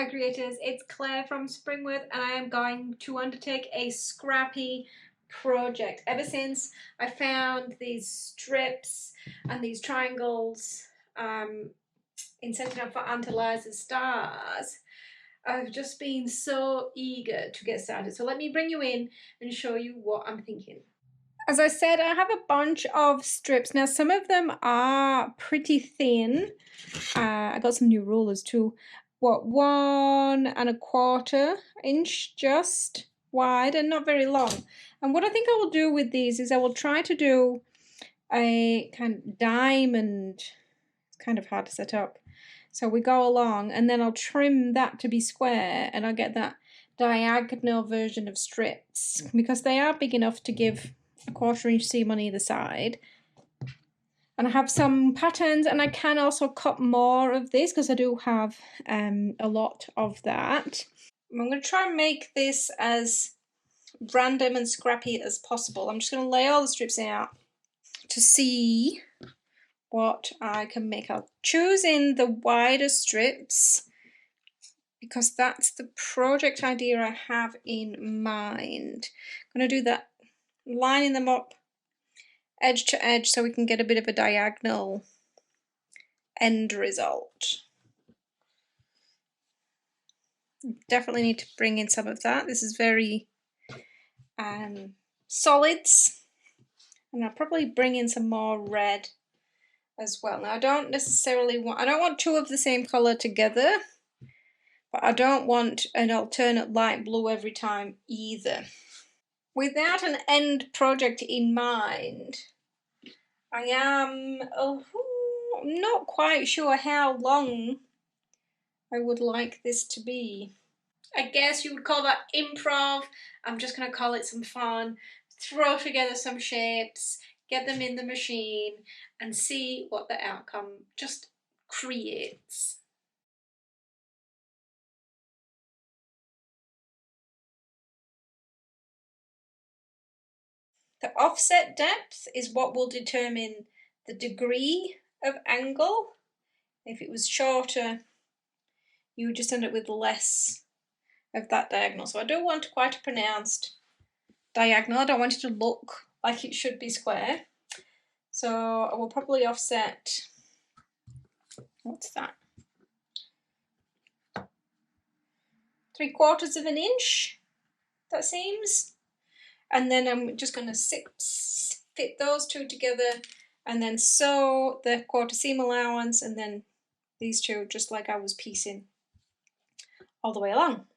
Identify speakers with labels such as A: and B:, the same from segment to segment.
A: Hi creators, it's Claire from Springworth and I am going to undertake a scrappy project. Ever since I found these strips and these triangles in setting up for Aunt Eliza's stars, I've just been so eager to get started. So let me bring you in and show you what I'm thinking. As I said, I have a bunch of strips. Now some of them are pretty thin. I got some new rulers too. What, 1¼ inch just wide and not very long. And what I think I will do with these is I will try to do a kind of diamond. It's kind of hard to set up. So we go along and then I'll trim that to be square and I'll get that diagonal version of strips because they are big enough to give a 1/4 inch seam on either side. And I have some patterns and I can also cut more of this because I do have a lot of that. I'm going to try and make this as random and scrappy as possible. I'm just going to lay all the strips out to see what I can make. I'll choose in the wider strips because that's the project idea I have in mind. I'm going to do that, lining them up edge to edge so we can get a bit of a diagonal end result. Definitely need to bring in some of that. This is very solids, and I'll probably bring in some more red as well. Now I don't want two of the same color together, but I don't want an alternate light blue every time either. Without an end project in mind, I am not quite sure how long I would like this to be. I guess you would call that improv. I'm just going to call it some fun. Throw together some shapes, get them in the machine, and see what the outcome just creates. The offset depth is what will determine the degree of angle. If it was shorter, you would just end up with less of that diagonal. So I don't want quite a pronounced diagonal. I don't want it to look like it should be square. So I will probably offset, what's that? 3/4 of an inch, that seems. And then I'm just going to fit those two together and then sew the 1/4 seam allowance and then these two just like I was piecing all the way along.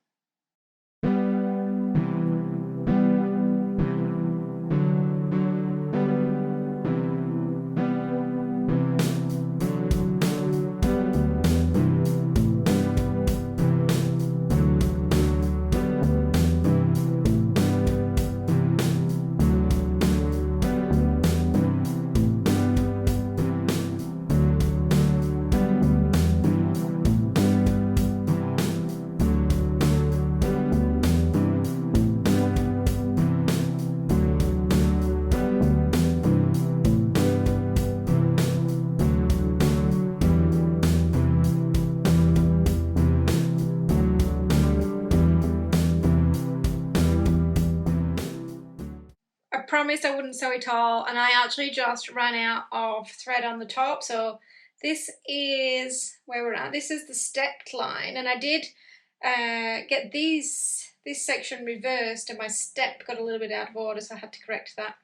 A: Promised I wouldn't sew it all, and I actually just ran out of thread on the top. So this is where we're at. This is the stepped line, and I did get this section reversed and my step got a little bit out of order, so I had to correct that.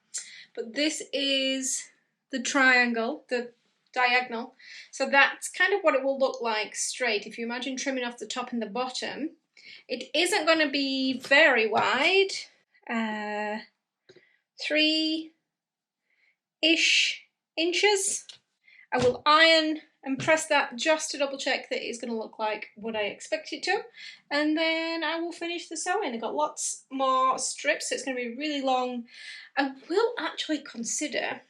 A: But this is the triangle, the diagonal, so that's kind of what it will look like straight. If you imagine trimming off the top and the bottom, it isn't going to be very wide, 3-ish inches. I will iron and press that just to double check that it's going to look like what I expect it to, and then I will finish the sewing. I've got lots more strips, so it's going to be really long. I will actually consider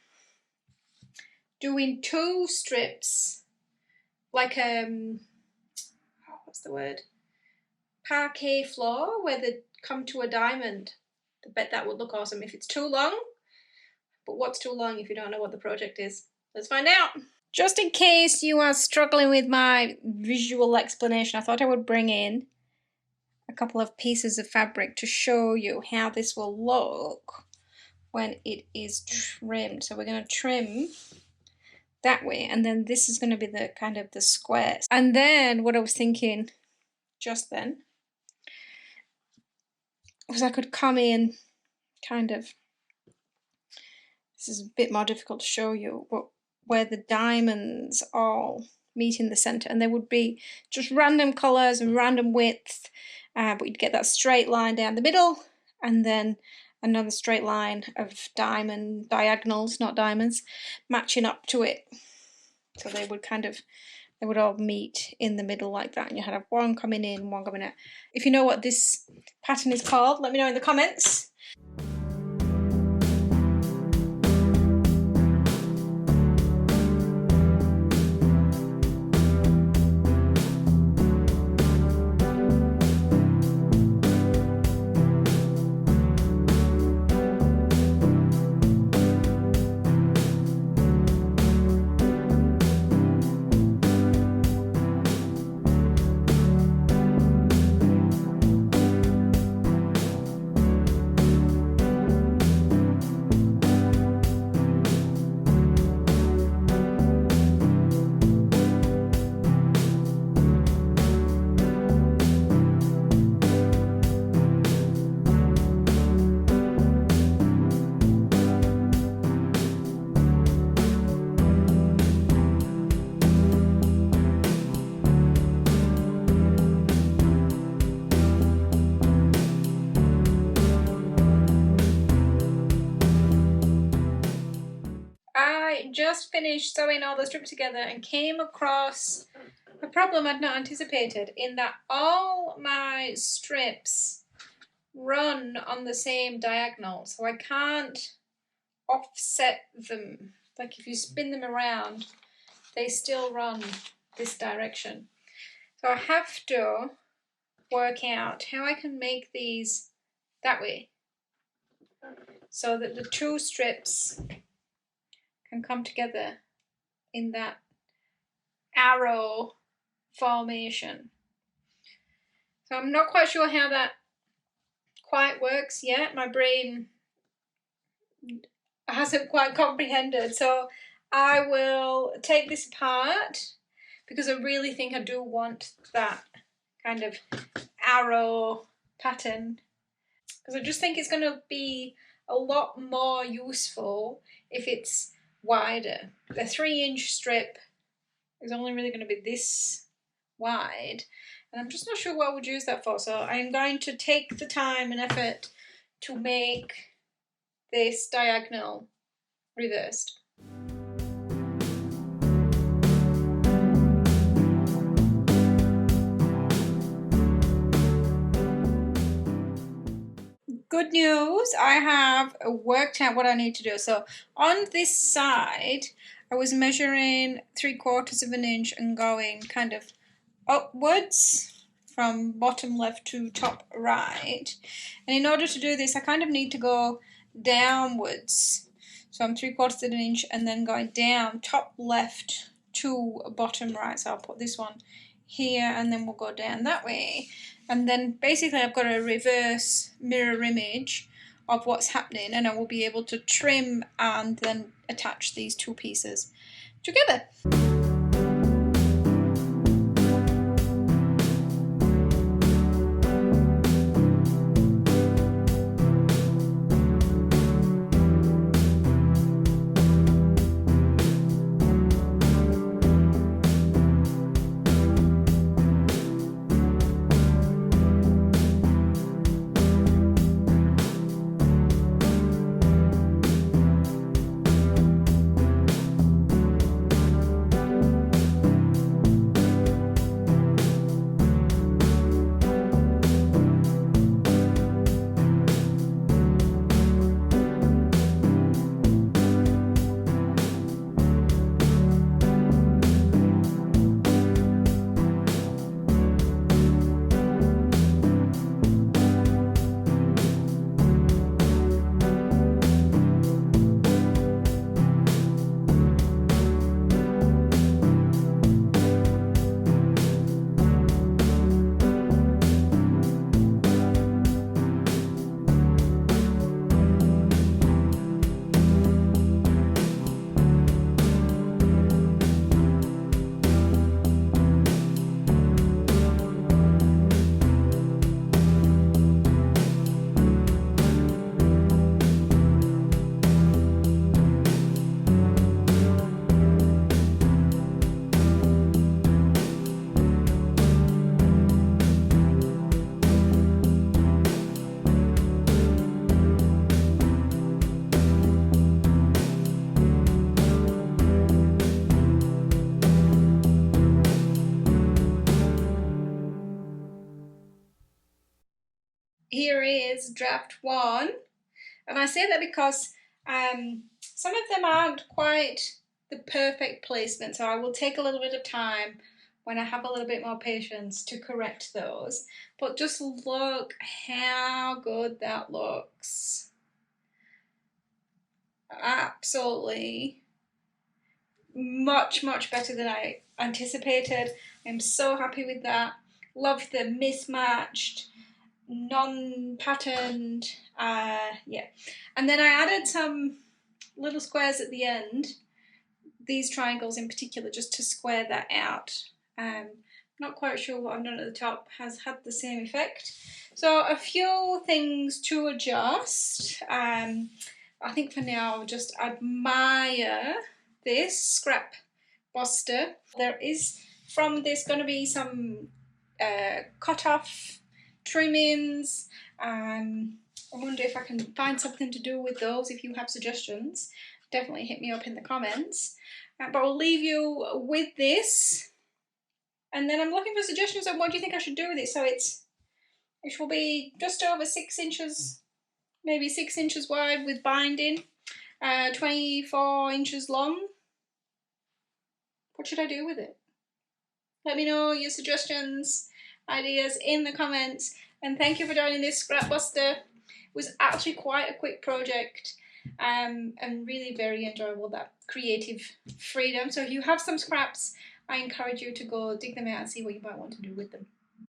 A: doing 2 strips, like what's the word? Parquet floor, where they come to a diamond. I bet that would look awesome if it's too long. But what's too long if you don't know what the project is? Let's find out. Just in case you are struggling with my visual explanation, I thought I would bring in a couple of pieces of fabric to show you how this will look when it is trimmed. So we're going to trim that way, and then this is going to be the kind of the squares. And then what I was thinking just then was I could come in kind of, this is a bit more difficult to show you, but where the diamonds all meet in the center, and there would be just random colors and random width, but you'd get that straight line down the middle, and then another straight line of diamond diagonals, not diamonds, matching up to it. So they would kind of, they would all meet in the middle like that, and you had have one coming in, one coming out. If you know what this pattern is called, let me know in the comments. I just finished sewing all the strips together and came across a problem I'd not anticipated, in that all my strips run on the same diagonal, so I can't offset them. Like if you spin them around, they still run this direction. So I have to work out how I can make these that way, so that the two strips can come together in that arrow formation. So I'm not quite sure how that quite works yet. My brain hasn't quite comprehended. So I will take this apart, because I really think I do want that kind of arrow pattern, because I just think it's going to be a lot more useful if it's wider. The 3-inch strip is only really going to be this wide, and I'm just not sure what I would use that for. So I'm going to take the time and effort to make this diagonal reversed. Good news, I have worked out what I need to do. So on this side, I was measuring 3/4 of an inch and going kind of upwards from bottom left to top right. And in order to do this, I kind of need to go downwards. So I'm 3/4 of an inch and then going down top left to bottom right. So I'll put this one here, and then we'll go down that way. And then basically I've got a reverse mirror image of what's happening, and I will be able to trim and then attach these two pieces together. here is draft one. And I say that because some of them aren't quite the perfect placement, so I will take a little bit of time when I have a little bit more patience to correct those. But just look how good that looks. Absolutely much better than I anticipated. I'm so happy with that. Love the mismatched, non-patterned, yeah. And then I added some little squares at the end, these triangles in particular, just to square that out. Not quite sure what I've done at the top has had the same effect. So a few things to adjust. I think for now I'll just admire this scrap buster. There is from this going to be some cut off trimmings. I wonder if I can find something to do with those. If you have suggestions, definitely hit me up in the comments. But I'll leave you with this. And then I'm looking for suggestions on what do you think I should do with it. So it will be just over 6 inches, maybe 6 inches wide with binding, 24 inches long. What should I do with it? Let me know your suggestions, ideas in the comments. And thank you for joining this scrap buster. It was actually quite a quick project and really very enjoyable, that creative freedom. So if you have some scraps, I encourage you to go dig them out and see what you might want to do with them.